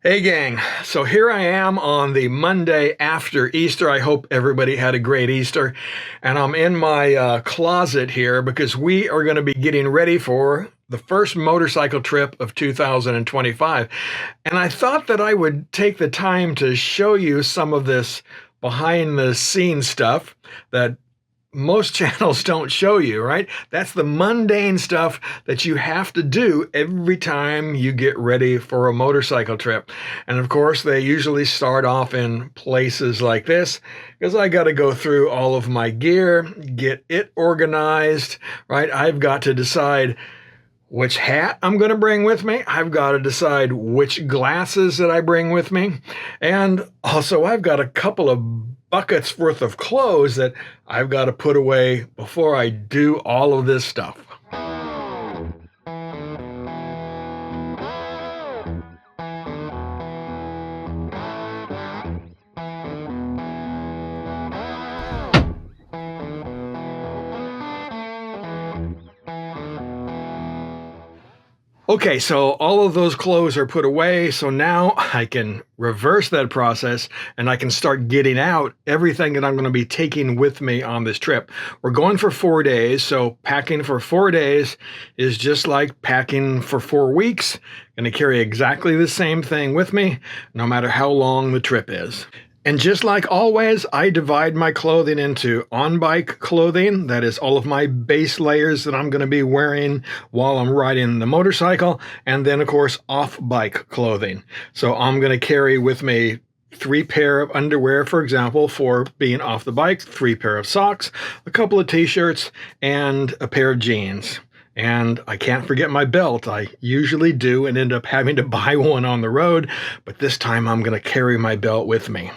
Hey gang, so here I am on the Monday after Easter. I hope everybody had a great Easter. And I'm in my closet here because we are going to be getting ready for the first motorcycle trip of 2025. And I thought that I would take the time to show you some of this behind the scenes stuff that most channels don't show you, right? That's the mundane stuff that you have to do every time you get ready for a motorcycle trip. And of course, they usually start off in places like this because I got to go through all of my gear, get it organized, right? I've got to decide which hat I'm going to bring with me. I've got to decide which glasses that I bring with me. And also I've got a couple of buckets worth of clothes that I've got to put away before I do all of this stuff. Okay, so all of those clothes are put away, so now I can reverse that process and I can start getting out everything that I'm going to be taking with me on this trip. We're going for 4 days, so packing for 4 days is just like packing for 4 weeks. I'm going to carry exactly the same thing with me, no matter how long the trip is. And just like always, I divide my clothing into on-bike clothing, that is all of my base layers that I'm going to be wearing while I'm riding the motorcycle, and then of course off-bike clothing. So I'm going to carry with me 3 pair of underwear, for example, for being off the bike, 3 pair of socks, a couple of t-shirts, and a pair of jeans. And I can't forget my belt. I usually do and end up having to buy one on the road, but this time I'm going to carry my belt with me.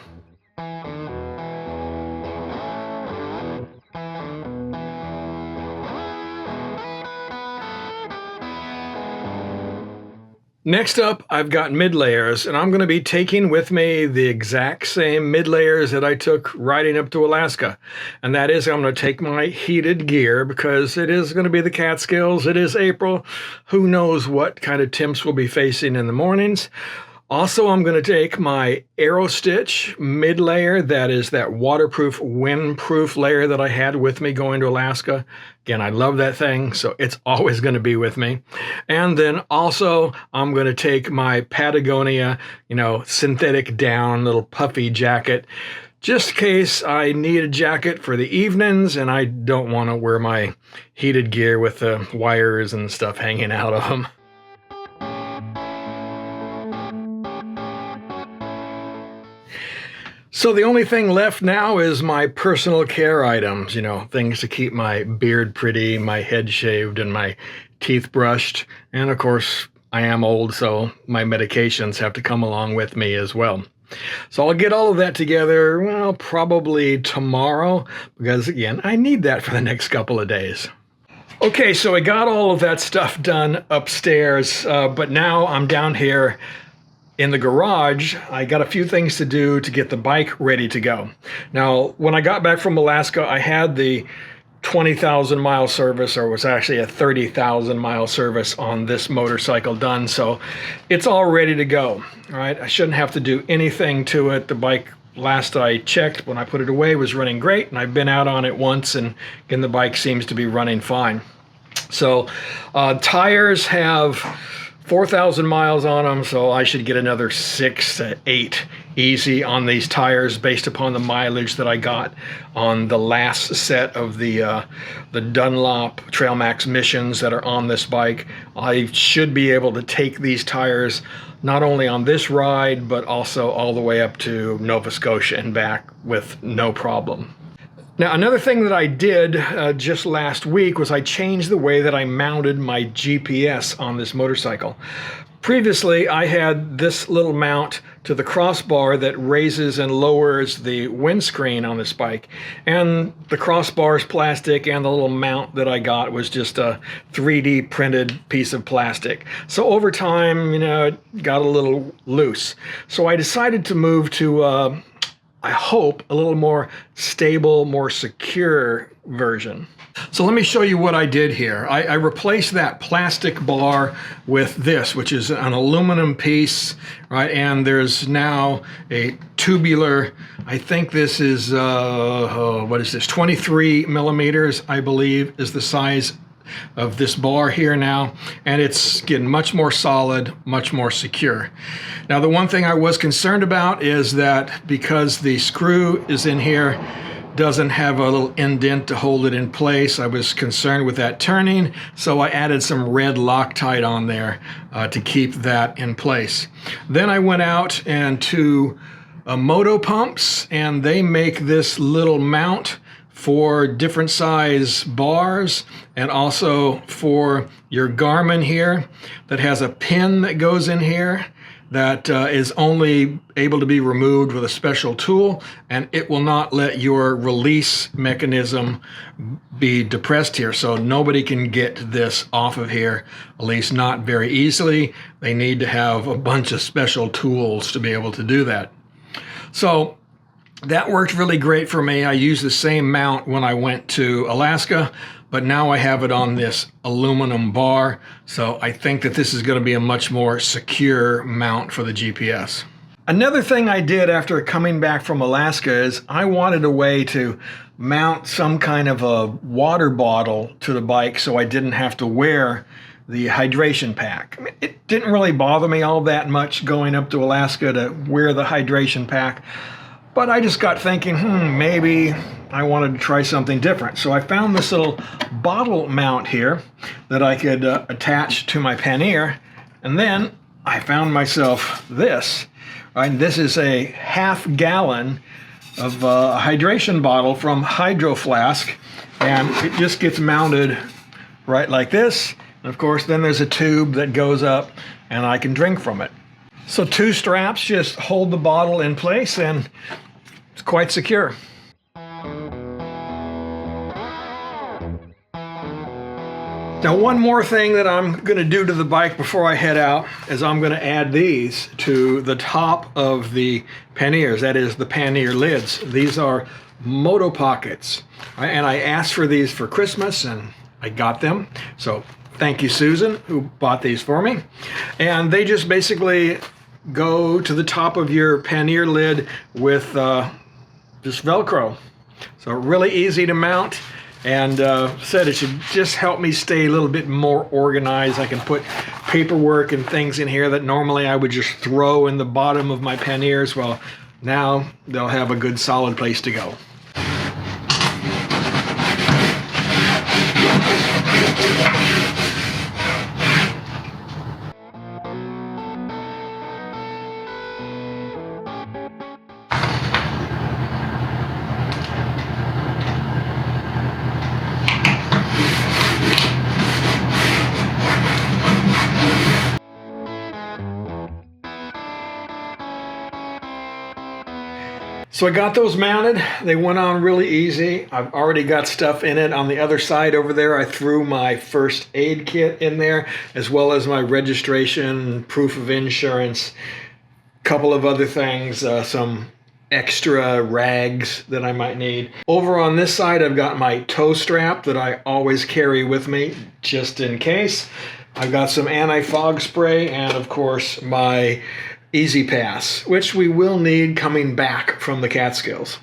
Next up, I've got mid layers, and I'm going to be taking with me the exact same mid layers that I took riding up to Alaska. And that is, I'm going to take my heated gear because it is going to be the Catskills. It is April. Who knows what kind of temps we'll be facing in the mornings. Also, I'm going to take my AEROSTICH mid layer. That is that waterproof, windproof layer that I had with me going to Alaska. Again, I love that thing, so it's always going to be with me. And then also, I'm going to take my Patagonia, synthetic down little puffy jacket, just in case I need a jacket for the evenings and I don't want to wear my heated gear with the wires and stuff hanging out of them. So the only thing left now is my personal care items, things to keep my beard pretty, my head shaved, and my teeth brushed. And of course, I am old, so my medications have to come along with me as well. So I'll get all of that together, well, probably tomorrow, because again, I need that for the next couple of days. Okay, so I got all of that stuff done upstairs, but now I'm down here in the garage. I got a few things to do to get the bike ready to go. Now, when I got back from Alaska, I had the 20,000 mile service, or it was actually a 30,000 mile service on this motorcycle done. So it's all ready to go, all right? I shouldn't have to do anything to it. The bike, last I checked when I put it away, was running great, and I've been out on it once, and again, the bike seems to be running fine. So tires have 4,000 miles on them, so I should get another 6 to 8 easy on these tires based upon the mileage that I got on the last set of the Dunlop Trail Max missions that are on this bike. I should be able to take these tires not only on this ride, but also all the way up to Nova Scotia and back with no problem. Now, another thing that I did just last week was I changed the way that I mounted my GPS on this motorcycle. Previously, I had this little mount to the crossbar that raises and lowers the windscreen on this bike. And the crossbar is plastic, and the little mount that I got was just a 3D printed piece of plastic. So over time, it got a little loose. So I decided to move to I hope, a little more stable, more secure version. So let me show you what I did here. I replaced that plastic bar with this, which is an aluminum piece, right? And there's now a tubular, I think this is, what is this, 23 millimeters, I believe, is the size of this bar here now, and it's getting much more solid, much more secure. Now, the one thing I was concerned about is that because the screw is in here, doesn't have a little indent to hold it in place, I was concerned with that turning, so I added some red Loctite on there to keep that in place. Then I went out and to MOTO pumps, and they make this little mount for different size bars, and also for your Garmin here that has a pin that goes in here that is only able to be removed with a special tool, and it will not let your release mechanism be depressed here, so nobody can get this off of here, at least not very easily. They need to have a bunch of special tools to be able to do that. So that worked really great for me. I used the same mount when I went to Alaska, but now I have it on this aluminum bar, so I think that this is going to be a much more secure mount for the GPS. Another thing I did after coming back from Alaska is I wanted a way to mount some kind of a water bottle to the bike so I didn't have to wear the hydration pack. I mean, it didn't really bother me all that much going up to Alaska to wear the hydration pack, but I just got thinking, maybe I wanted to try something different. So I found this little bottle mount here that I could attach to my pannier, and then I found myself this. Right? This is a ½ gallon of a hydration bottle from Hydro Flask, and it just gets mounted right like this. And of course, then there's a tube that goes up, and I can drink from it. So 2 straps just hold the bottle in place, and it's quite secure. Now, one more thing that I'm going to do to the bike before I head out is I'm going to add these to the top of the panniers, that is the pannier lids. These are MOTOPOCKETS, right? And I asked for these for Christmas, and I got them. So thank you, Susan, who bought these for me. And they just basically go to the top of your pannier lid with just Velcro. So really easy to mount, and said it should just help me stay a little bit more organized. I can put paperwork and things in here that normally I would just throw in the bottom of my panniers. Well, now they'll have a good solid place to go. So I got those mounted. They went on really easy. I've already got stuff in it. On the other side over there, I threw my first aid kit in there, as well as my registration, proof of insurance, couple of other things, some extra rags that I might need. Over on this side, I've got my toe strap that I always carry with me, just in case. I've got some anti-fog spray, and of course my Easy Pass, which we will need coming back from the Catskills.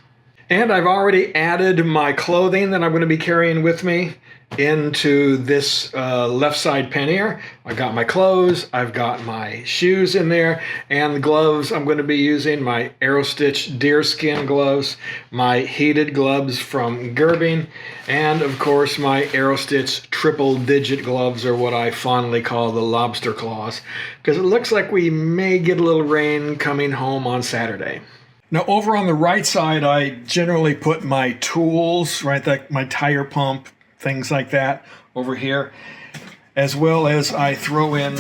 And I've already added my clothing that I'm going to be carrying with me into this left side pannier. I got my clothes, I've got my shoes in there, and the gloves I'm going to be using, my AEROSTICH deerskin gloves, my heated gloves from Garmin, and of course my AEROSTICH triple digit gloves, or what I fondly call the lobster claws, because it looks like we may get a little rain coming home on Saturday. Now, over on the right side, I generally put my tools, right, like my tire pump, things like that over here, as well as I throw in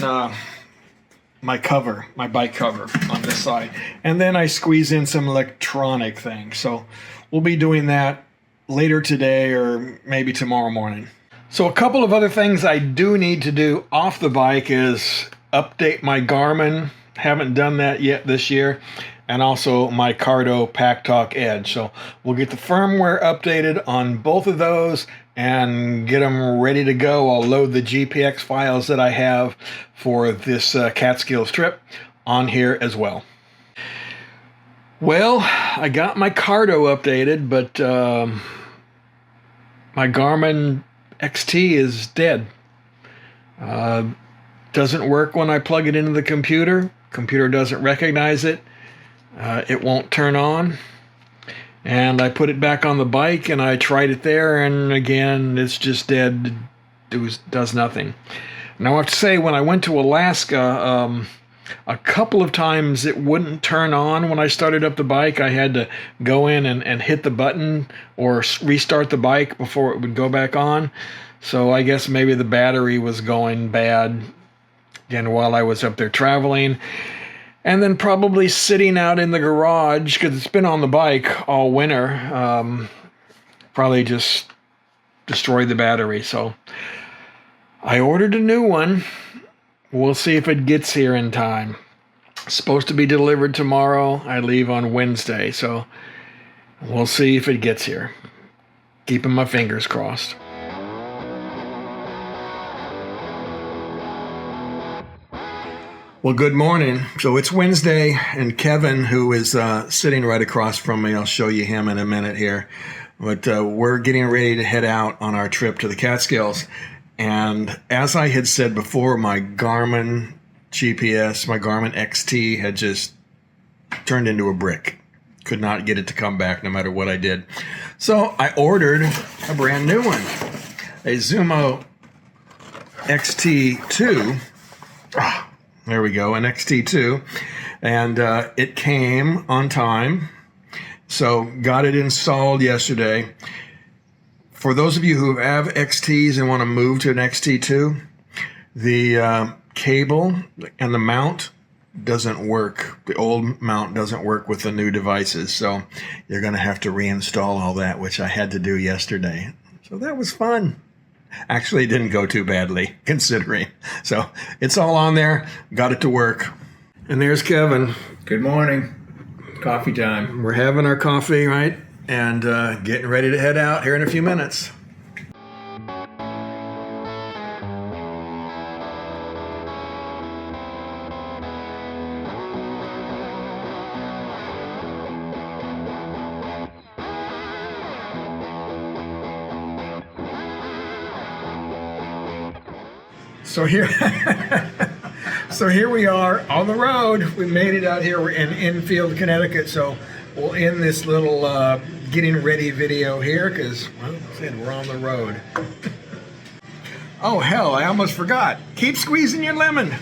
my cover, my bike cover on this side. And then I squeeze in some electronic things. So we'll be doing that later today or maybe tomorrow morning. So a couple of other things I do need to do off the bike is update my Garmin. Haven't done that yet this year. and also my Cardo Pack Talk Edge. So we'll get the firmware updated on both of those and get them ready to go. I'll load the GPX files that I have for this Catskills trip on here as well. Well, I got my Cardo updated, but my Garmin XT is dead. Doesn't work when I plug it into the computer. Computer doesn't recognize it. It won't turn on. And I put it back on the bike and I tried it there, and again, it's just dead. It does nothing. Now I have to say, when I went to Alaska, a couple of times it wouldn't turn on when I started up the bike. I had to go in and hit the button or restart the bike before it would go back on. So I guess maybe the battery was going bad again while I was up there traveling. And then probably sitting out in the garage, because it's been on the bike all winter, probably just destroyed the battery. So I ordered a new one. We'll see if it gets here in time. It's supposed to be delivered tomorrow. I leave on Wednesday, so we'll see if it gets here. Keeping my fingers crossed. Well, good morning. So it's Wednesday, and Kevin, who is sitting right across from me, I'll show you him in a minute here, but we're getting ready to head out on our trip to the Catskills. And as I had said before, my Garmin GPS, my Garmin XT had just turned into a brick. Could not get it to come back no matter what I did. So I ordered a brand new one, a Zumo XT2. There we go, an XT2. And it came on time. So got it installed yesterday. For those of you who have XTs and want to move to an XT2, the cable and the mount doesn't work. The old mount doesn't work with the new devices. So you're going to have to reinstall all that, which I had to do yesterday. So that was fun. Actually, it didn't go too badly, considering. So it's all on there. Got it to work. And there's Kevin. Good morning. Coffee time. We're having our coffee, right? And getting ready to head out here in a few minutes. So here we are on the road. We made it out here. We're in Enfield, Connecticut. So we'll end this little getting ready video here because, well, like I said, we're on the road. Oh, hell, I almost forgot. Keep squeezing your lemon.